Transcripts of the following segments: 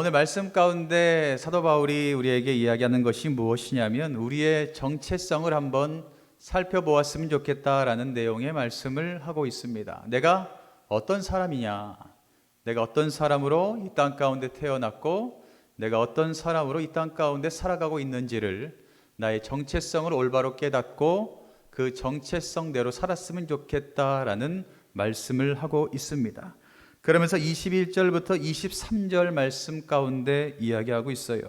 오늘 말씀 가운데 사도 바울이 우리에게 이야기하는 것이 무엇이냐면 우리의 정체성을 한번 살펴보았으면 좋겠다라는 내용의 말씀을 하고 있습니다. 내가 어떤 사람이냐, 내가 어떤 사람으로 이 땅 가운데 태어났고 내가 어떤 사람으로 이 땅 가운데 살아가고 있는지를 나의 정체성을 올바로 깨닫고 그 정체성대로 살았으면 좋겠다라는 말씀을 하고 있습니다. 그러면서 21절부터 23절 말씀 가운데 이야기하고 있어요.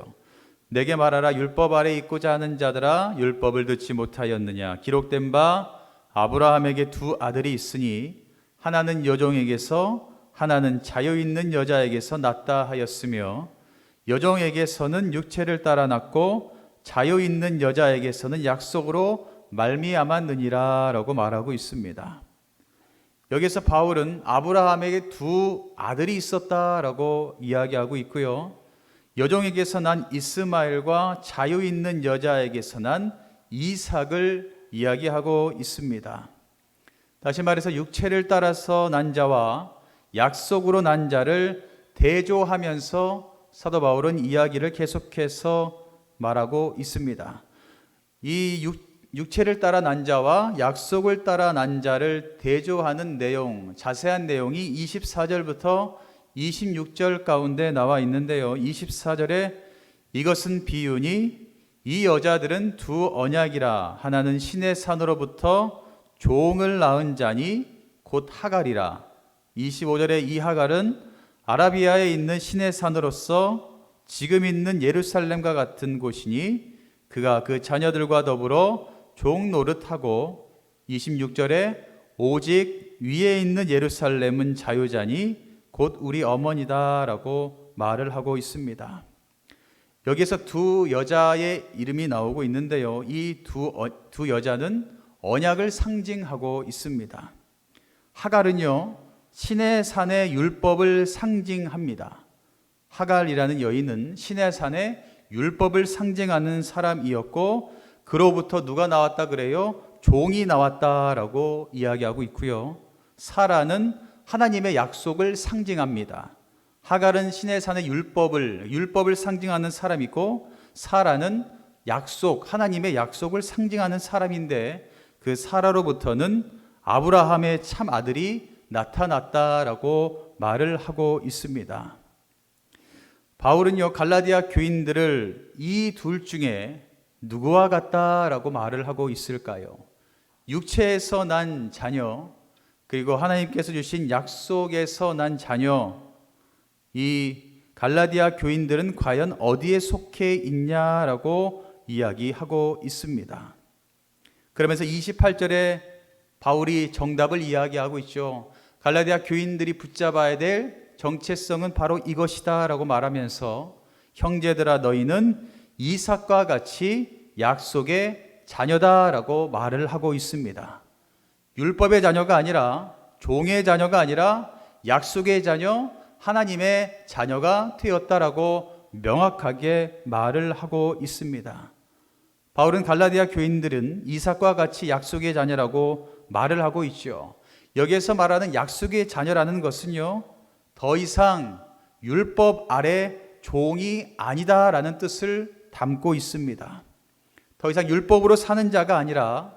내게 말하라. 율법 아래 있고자 하는 자들아, 율법을 듣지 못하였느냐. 기록된 바 아브라함에게 두 아들이 있으니 하나는 여종에게서 하나는 자유 있는 여자에게서 났다 하였으며 여종에게서는 육체를 따라 났고 자유 있는 여자에게서는 약속으로 말미암았느니라 라고 말하고 있습니다. 여기서 바울은 아브라함에게 두 아들이 있었다라고 이야기하고 있고요. 여종에게서 난 이스마엘과 자유 있는 여자에게서 난 이삭을 이야기하고 있습니다. 다시 말해서 육체를 따라서 난 자와 약속으로 난 자를 대조하면서 사도 바울은 이야기를 계속해서 말하고 있습니다. 이 육체를 따라 난 자와 약속을 따라 난 자를 대조하는 내용, 자세한 내용이 24절부터 26절 가운데 나와 있는데요. 24절에 이것은 비유니 이 여자들은 두 언약이라. 하나는 신의 산으로부터 종을 낳은 자니 곧 하갈이라. 25절에 이 하갈은 아라비아에 있는 신의 산으로서 지금 있는 예루살렘과 같은 곳이니 그가 그 자녀들과 더불어 종 노릇하고 26절에 오직 위에 있는 예루살렘은 자유자니 곧 우리 어머니다라고 말을 하고 있습니다. 여기서 두 여자의 이름이 나오고 있는데요. 이 두 여자는 언약을 상징하고 있습니다. 하갈은요, 신의 산의 율법을 상징합니다. 하갈이라는 여인은 신의 산의 율법을 상징하는 사람이었고 그로부터 누가 나왔다 그래요? 종이 나왔다라고 이야기하고 있고요. 사라는 하나님의 약속을 상징합니다. 하갈은 신의 산의 율법을 상징하는 사람이고 사라는 약속, 하나님의 약속을 상징하는 사람인데 그 사라로부터는 아브라함의 참 아들이 나타났다라고 말을 하고 있습니다. 바울은요, 갈라디아 교인들을 이 둘 중에 누구와 같다라고 말을 하고 있을까요? 육체에서 난 자녀, 그리고 하나님께서 주신 약속에서 난 자녀, 이 갈라디아 교인들은 과연 어디에 속해 있냐라고 이야기하고 있습니다. 그러면서 28절에 바울이 정답을 이야기하고 있죠. 갈라디아 교인들이 붙잡아야 될 정체성은 바로 이것이다 라고 말하면서 형제들아 너희는 이삭과 같이 약속의 자녀다라고 말을 하고 있습니다. 율법의 자녀가 아니라 종의 자녀가 아니라 약속의 자녀, 하나님의 자녀가 되었다라고 명확하게 말을 하고 있습니다. 바울은 갈라디아 교인들은 이삭과 같이 약속의 자녀라고 말을 하고 있죠. 여기에서 말하는 약속의 자녀라는 것은요, 더 이상 율법 아래 종이 아니다라는 뜻을 담고 있습니다. 더 이상 율법으로 사는 자가 아니라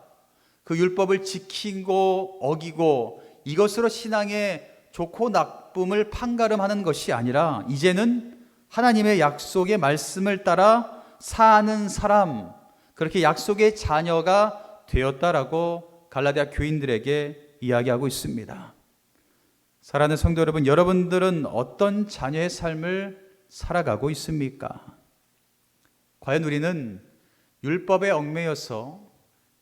그 율법을 지키고 어기고 이것으로 신앙의 좋고 나쁨을 판가름하는 것이 아니라 이제는 하나님의 약속의 말씀을 따라 사는 사람, 그렇게 약속의 자녀가 되었다라고 갈라디아 교인들에게 이야기하고 있습니다. 사랑하는 성도 여러분, 여러분들은 어떤 자녀의 삶을 살아가고 있습니까? 과연 우리는 율법에 얽매여서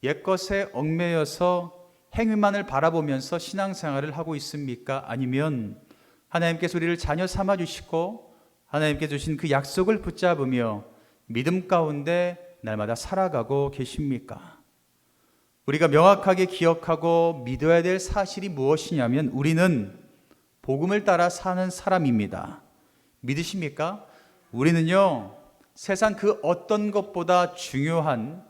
옛것에 얽매여서 행위만을 바라보면서 신앙생활을 하고 있습니까? 아니면 하나님께서 우리를 자녀 삼아 주시고 하나님께 주신 그 약속을 붙잡으며 믿음 가운데 날마다 살아가고 계십니까? 우리가 명확하게 기억하고 믿어야 될 사실이 무엇이냐면 우리는 복음을 따라 사는 사람입니다. 믿으십니까? 우리는요, 세상 그 어떤 것보다 중요한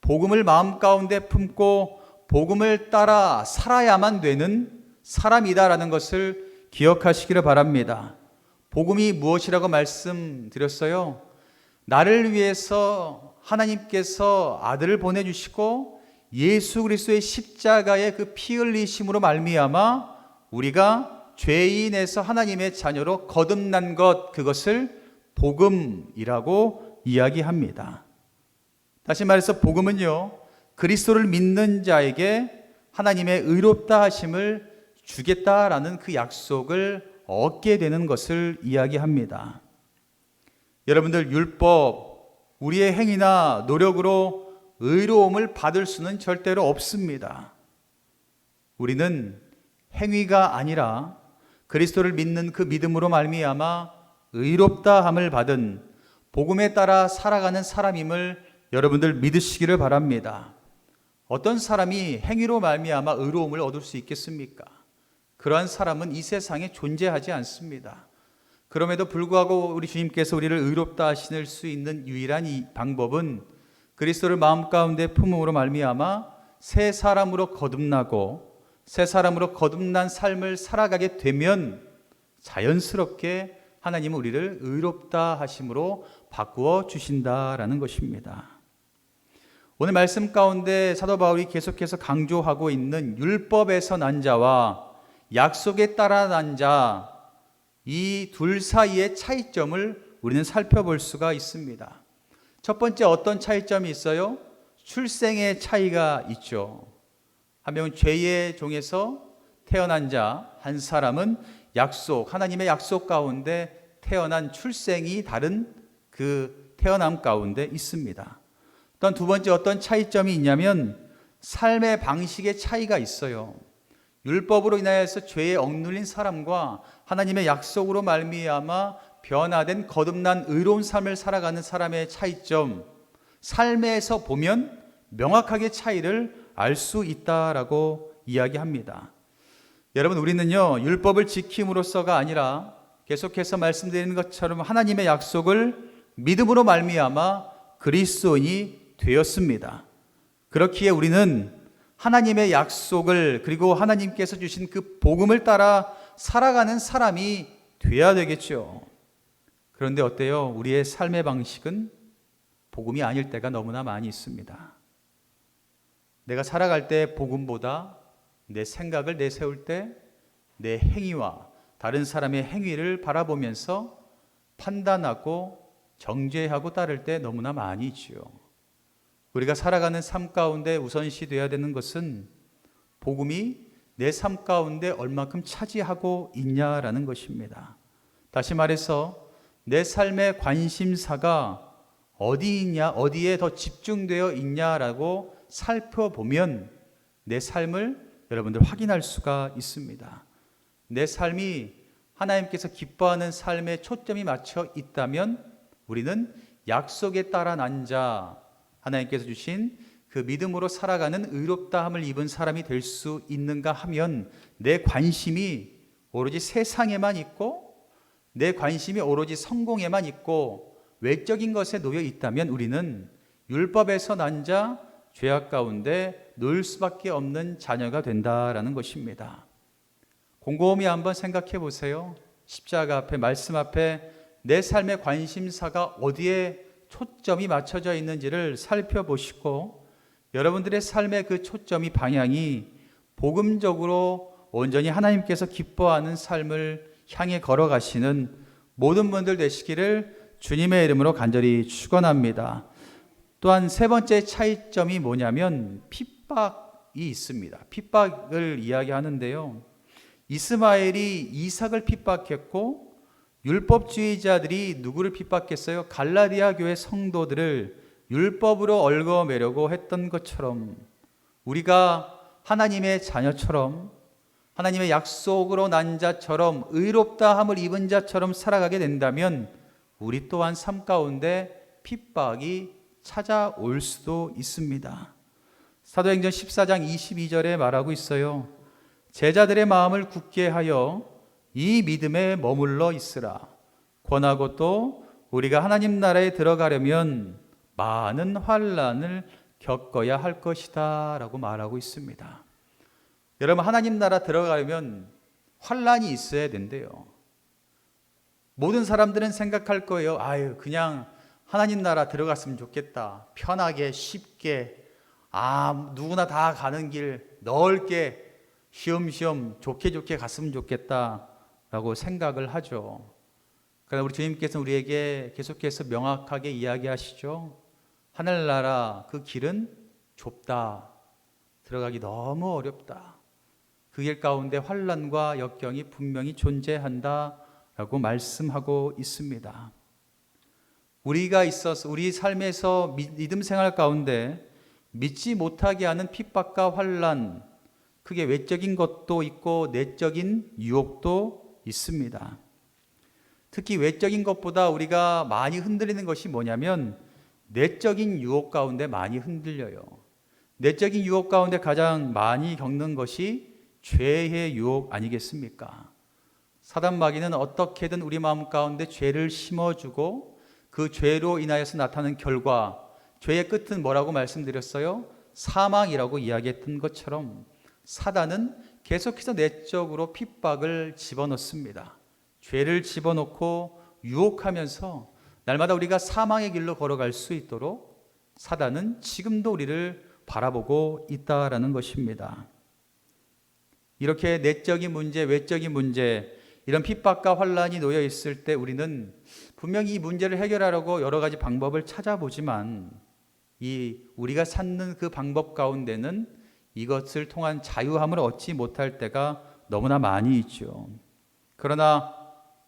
복음을 마음 가운데 품고 복음을 따라 살아야만 되는 사람이다라는 것을 기억하시기를 바랍니다. 복음이 무엇이라고 말씀드렸어요? 나를 위해서 하나님께서 아들을 보내주시고 예수 그리스도의 십자가의 그 피 흘리심으로 말미암아 우리가 죄인에서 하나님의 자녀로 거듭난 것, 그것을 복음이라고 이야기합니다. 다시 말해서 복음은요, 그리스도를 믿는 자에게 하나님의 의롭다 하심을 주겠다라는 그 약속을 얻게 되는 것을 이야기합니다. 여러분들, 율법, 우리의 행위나 노력으로 의로움을 받을 수는 절대로 없습니다. 우리는 행위가 아니라 그리스도를 믿는 그 믿음으로 말미암아 의롭다함을 받은 복음에 따라 살아가는 사람임을 여러분들 믿으시기를 바랍니다. 어떤 사람이 행위로 말미암아 의로움을 얻을 수 있겠습니까? 그러한 사람은 이 세상에 존재하지 않습니다. 그럼에도 불구하고 우리 주님께서 우리를 의롭다 하실 수 있는 유일한 이 방법은 그리스도를 마음 가운데 품음으로 말미암아 새 사람으로 거듭나고 새 사람으로 거듭난 삶을 살아가게 되면 자연스럽게 하나님은 우리를 의롭다 하심으로 바꾸어 주신다라는 것입니다. 오늘 말씀 가운데 사도 바울이 계속해서 강조하고 있는 율법에서 난 자와 약속에 따라 난 자, 이 둘 사이의 차이점을 우리는 살펴볼 수가 있습니다. 첫 번째, 어떤 차이점이 있어요? 출생의 차이가 있죠. 한 명은 죄의 종에서 태어난 자, 한 사람은 하나님의 약속 가운데 태어난 출생이 다른 그 태어남 가운데 있습니다. 또한 두 번째, 어떤 차이점이 있냐면 삶의 방식의 차이가 있어요. 율법으로 인하여서 죄에 억눌린 사람과 하나님의 약속으로 말미암아 변화된 거듭난 의로운 삶을 살아가는 사람의 차이점, 삶에서 보면 명확하게 차이를 알 수 있다라고 이야기합니다. 여러분, 우리는요, 율법을 지킴으로써가 아니라 계속해서 말씀드리는 것처럼 하나님의 약속을 믿음으로 말미암아 그리스도인이 되었습니다. 그렇기에 우리는 하나님의 약속을, 그리고 하나님께서 주신 그 복음을 따라 살아가는 사람이 되어야 되겠죠. 그런데 어때요? 우리의 삶의 방식은 복음이 아닐 때가 너무나 많이 있습니다. 내가 살아갈 때 복음보다 내 생각을 내세울 때 내 행위와 다른 사람의 행위를 바라보면서 판단하고 정죄하고 따를 때 너무나 많이 있지요. 우리가 살아가는 삶 가운데 우선시 되어야 되는 것은 복음이 내 삶 가운데 얼마큼 차지하고 있냐라는 것입니다. 다시 말해서 내 삶의 관심사가 어디 있냐, 어디에 더 집중되어 있냐라고 살펴보면 내 삶을 여러분들 확인할 수가 있습니다. 내 삶이 하나님께서 기뻐하는 삶에 초점이 맞춰 있다면 우리는 약속에 따라 난 자, 하나님께서 주신 그 믿음으로 살아가는 의롭다함을 입은 사람이 될 수 있는가 하면 내 관심이 오로지 세상에만 있고 내 관심이 오로지 성공에만 있고 외적인 것에 놓여 있다면 우리는 율법에서 난 자, 죄악 가운데 놓일 수밖에 없는 자녀가 된다라는 것입니다. 곰곰이 한번 생각해 보세요. 십자가 앞에, 말씀 앞에 내 삶의 관심사가 어디에 초점이 맞춰져 있는지를 살펴보시고 여러분들의 삶의 그 초점이, 방향이 복음적으로 온전히 하나님께서 기뻐하는 삶을 향해 걸어가시는 모든 분들 되시기를 주님의 이름으로 간절히 축원합니다. 또한 세 번째 차이점이 뭐냐면 핍박이 있습니다. 핍박을 이야기하는데요. 이스마엘이 이삭을 핍박했고 율법주의자들이 누구를 핍박했어요? 갈라디아 교회 성도들을 율법으로 얽어매려고 했던 것처럼 우리가 하나님의 자녀처럼 하나님의 약속으로 난 자처럼 의롭다함을 입은 자처럼 살아가게 된다면 우리 또한 삶 가운데 핍박이 찾아올 수도 있습니다. 사도행전 14장 22절에 말하고 있어요. 제자들의 마음을 굳게 하여 이 믿음에 머물러 있으라. 권하고 또 우리가 하나님 나라에 들어가려면 많은 환난을 겪어야 할 것이다 라고 말하고 있습니다. 여러분, 하나님 나라 들어가려면 환난이 있어야 된대요. 모든 사람들은 생각할 거예요. 아유, 그냥 하나님 나라 들어갔으면 좋겠다. 편하게, 쉽게, 누구나 다 가는 길 넓게 쉬엄쉬엄 좋게 갔으면 좋겠다 라고 생각을 하죠. 그러나 우리 주님께서는 우리에게 계속해서 명확하게 이야기하시죠. 하늘나라 그 길은 좁다. 들어가기 너무 어렵다. 그 길 가운데 환난과 역경이 분명히 존재한다 라고 말씀하고 있습니다. 우리가 있어서 우리 삶에서 믿음 생활 가운데 믿지 못하게 하는 핍박과 환난, 그게 외적인 것도 있고 내적인 유혹도 있습니다. 특히 외적인 것보다 우리가 많이 흔들리는 것이 뭐냐면 내적인 유혹 가운데 많이 흔들려요. 내적인 유혹 가운데 가장 많이 겪는 것이 죄의 유혹 아니겠습니까? 사단 마귀는 어떻게든 우리 마음 가운데 죄를 심어주고 그 죄로 인하여서 나타나는 결과, 죄의 끝은 뭐라고 말씀드렸어요? 사망이라고 이야기했던 것처럼 사단은 계속해서 내적으로 핍박을 집어넣습니다. 죄를 집어넣고 유혹하면서 날마다 우리가 사망의 길로 걸어갈 수 있도록 사단은 지금도 우리를 바라보고 있다라는 것입니다. 이렇게 내적인 문제, 외적인 문제, 이런 핍박과 환난이 놓여 있을 때 우리는 분명히 이 문제를 해결하려고 여러 가지 방법을 찾아보지만 우리가 찾는 그 방법 가운데는 이것을 통한 자유함을 얻지 못할 때가 너무나 많이 있죠. 그러나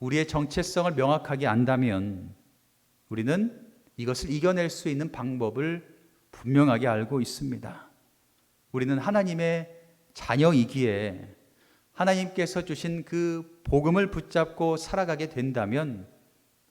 우리의 정체성을 명확하게 안다면 우리는 이것을 이겨낼 수 있는 방법을 분명하게 알고 있습니다. 우리는 하나님의 자녀이기에 하나님께서 주신 그 복음을 붙잡고 살아가게 된다면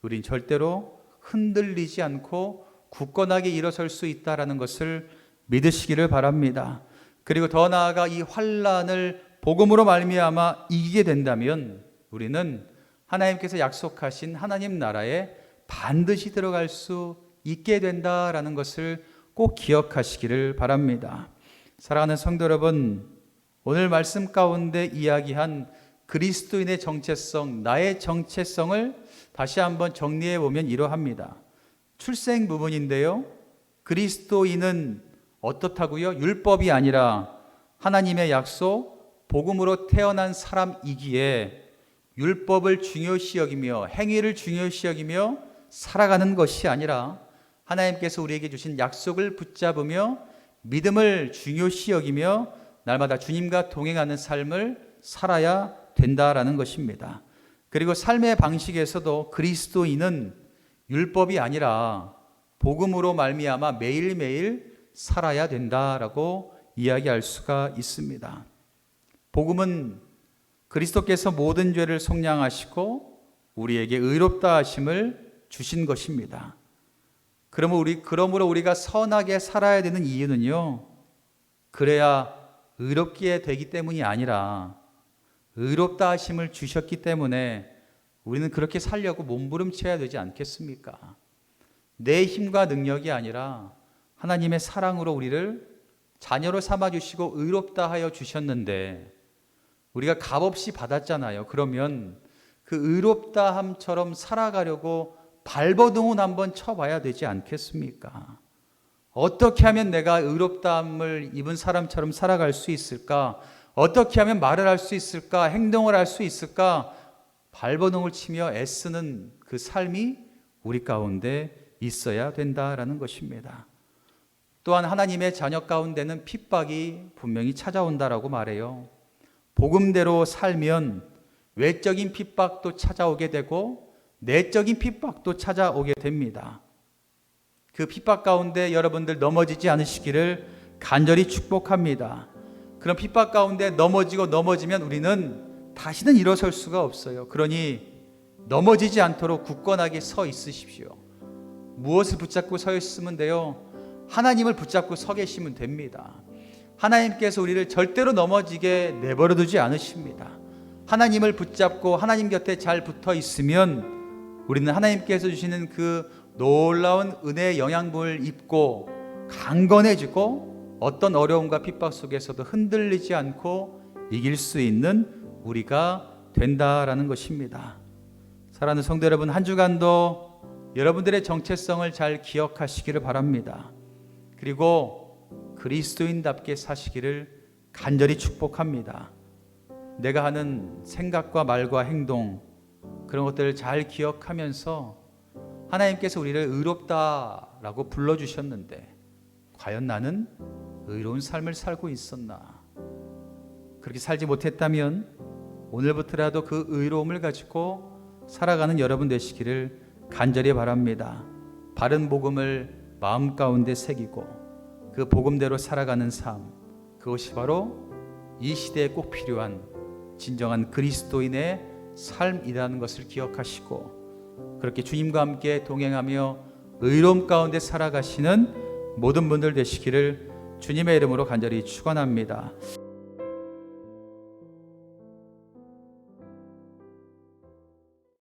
우린 절대로 흔들리지 않고 굳건하게 일어설 수 있다는 것을 믿으시기를 바랍니다. 그리고 더 나아가 이 환난을 복음으로 말미암아 이기게 된다면 우리는 하나님께서 약속하신 하나님 나라에 반드시 들어갈 수 있게 된다라는 것을 꼭 기억하시기를 바랍니다. 사랑하는 성도 여러분, 오늘 말씀 가운데 이야기한 그리스도인의 정체성, 나의 정체성을 다시 한번 정리해 보면 이러합니다. 출생 부분인데요. 그리스도인은 어떻다고요? 율법이 아니라 하나님의 약속, 복음으로 태어난 사람이기에 율법을 중요시 여기며 행위를 중요시 여기며 살아가는 것이 아니라 하나님께서 우리에게 주신 약속을 붙잡으며 믿음을 중요시 여기며 날마다 주님과 동행하는 삶을 살아야 된다라는 것입니다. 그리고 삶의 방식에서도 그리스도인은 율법이 아니라 복음으로 말미암아 매일매일 살아야 된다라고 이야기할 수가 있습니다. 복음은 그리스도께서 모든 죄를 속량하시고 우리에게 의롭다 하심을 주신 것입니다. 그러므로 우리가 선하게 살아야 되는 이유는요, 그래야 의롭게 되기 때문이 아니라 의롭다 하심을 주셨기 때문에 우리는 그렇게 살려고 몸부림쳐야 되지 않겠습니까? 내 힘과 능력이 아니라 하나님의 사랑으로 우리를 자녀로 삼아주시고 의롭다 하여 주셨는데 우리가 값없이 받았잖아요. 그러면 그 의롭다함처럼 살아가려고 발버둥을 한번 쳐봐야 되지 않겠습니까? 어떻게 하면 내가 의롭다함을 입은 사람처럼 살아갈 수 있을까? 어떻게 하면 말을 할 수 있을까? 행동을 할 수 있을까? 발버둥을 치며 애쓰는 그 삶이 우리 가운데 있어야 된다라는 것입니다. 또한 하나님의 자녀 가운데는 핍박이 분명히 찾아온다라고 말해요. 복음대로 살면 외적인 핍박도 찾아오게 되고 내적인 핍박도 찾아오게 됩니다. 그 핍박 가운데 여러분들 넘어지지 않으시기를 간절히 축복합니다. 그런 핍박 가운데 넘어지면 우리는 다시는 일어설 수가 없어요. 그러니 넘어지지 않도록 굳건하게 서 있으십시오. 무엇을 붙잡고 서 있으면 돼요? 하나님을 붙잡고 서 계시면 됩니다. 하나님께서 우리를 절대로 넘어지게 내버려 두지 않으십니다. 하나님을 붙잡고 하나님 곁에 잘 붙어 있으면 우리는 하나님께서 주시는 그 놀라운 은혜의 영양분을 입고 강건해지고 어떤 어려움과 핍박 속에서도 흔들리지 않고 이길 수 있는 우리가 된다라는 것입니다. 사랑하는 성도 여러분, 한 주간도 여러분들의 정체성을 잘 기억하시기를 바랍니다. 그리고 그리스도인답게 사시기를 간절히 축복합니다. 내가 하는 생각과 말과 행동, 그런 것들을 잘 기억하면서 하나님께서 우리를 의롭다라고 불러주셨는데 과연 나는 의로운 삶을 살고 있었나? 그렇게 살지 못했다면 오늘부터라도 그 의로움을 가지고 살아가는 여러분 되시기를 간절히 바랍니다. 바른 복음을 마음 가운데 새기고 그 복음대로 살아가는 삶, 그것이 바로 이 시대에 꼭 필요한 진정한 그리스도인의 삶이라는 것을 기억하시고 그렇게 주님과 함께 동행하며 의로움 가운데 살아가시는 모든 분들 되시기를 주님의 이름으로 간절히 축원합니다.